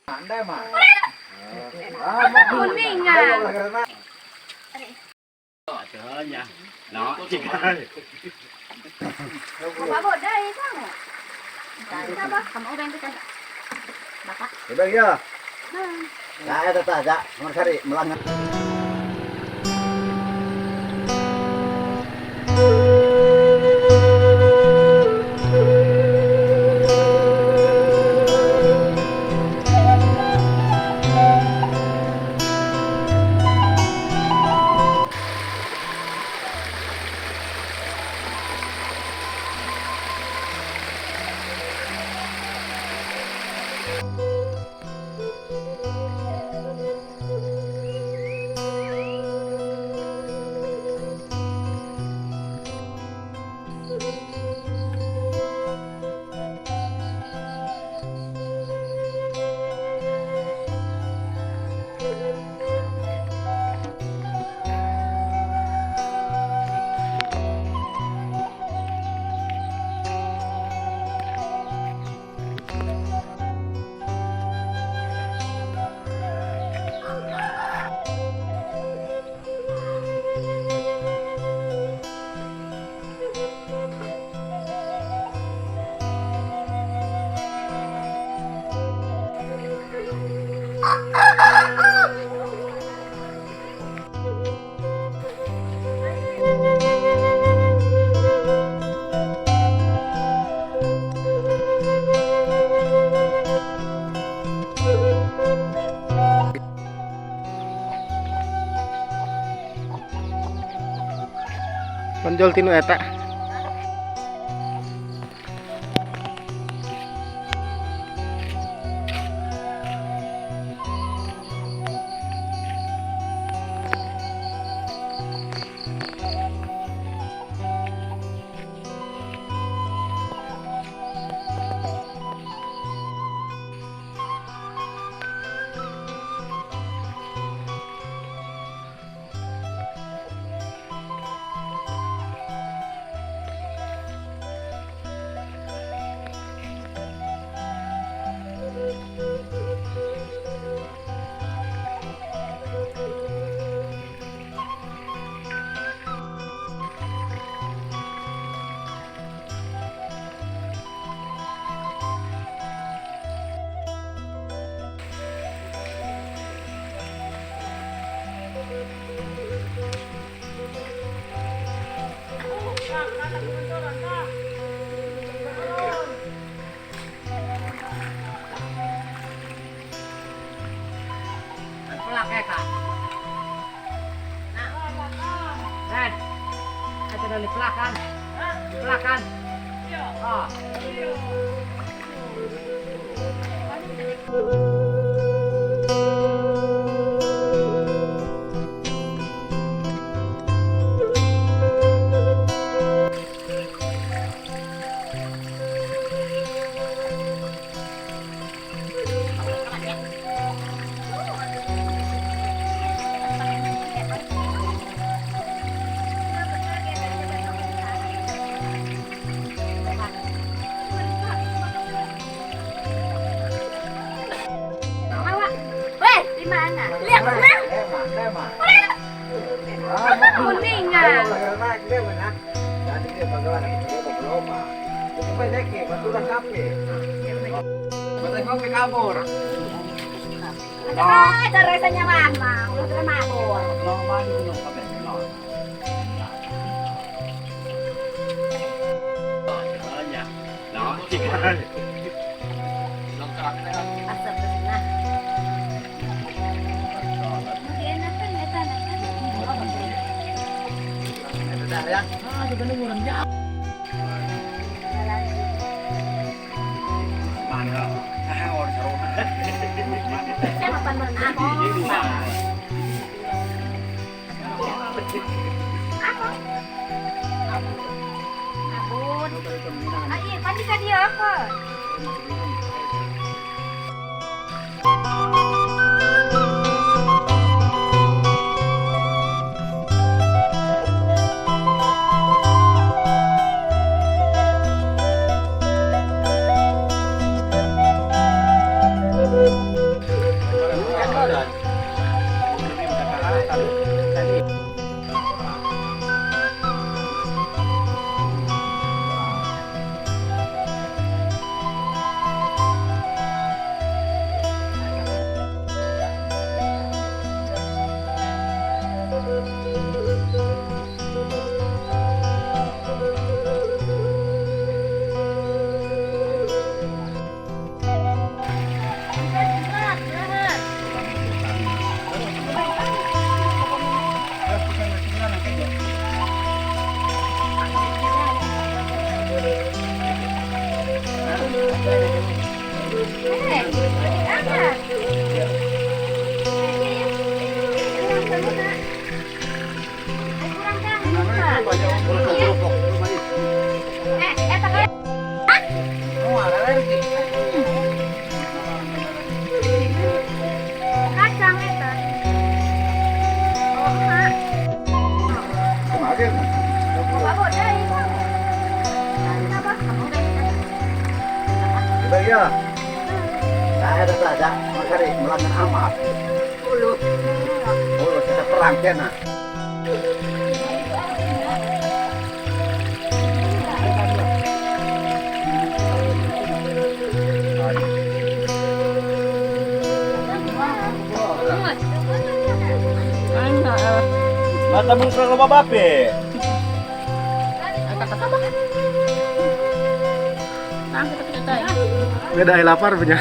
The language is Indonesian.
Andai mah. Kuning ah. Trời nha. Nó chị ơi. Bapak bawa dari sana. Sabar, kamu orang kita. Bapak. Udah ya. Nah, ya tata aja. Nomor cari melanggar. Penjual tinu eta. Pelak ya kak. Nah, Ren, ada dari pelakan, pelakan. Oh. Weh, di mana? Lihat mana? Andai mah. Kuning ah. Jadi dia bakalan belum mah. Supaya deki baturan kafe. Baturan kafe kabur. Ada rasanya mama, udah mabur. Lama di gunung kafe melon. Trời nha. Nó chị ơi. Asap ke sana. Kemudian apa nih tanah? Sudah ya. Mana? Ah, orang seru. Saya makan aku. Apa? Abun. Ayo, pandi ka dia apa? Iya. Saya ada belajar makari melanggar amat. Ulu. Oh, kita perang kena. Mata muka lo babe. Nah, kita tayo. Beda lapar punya.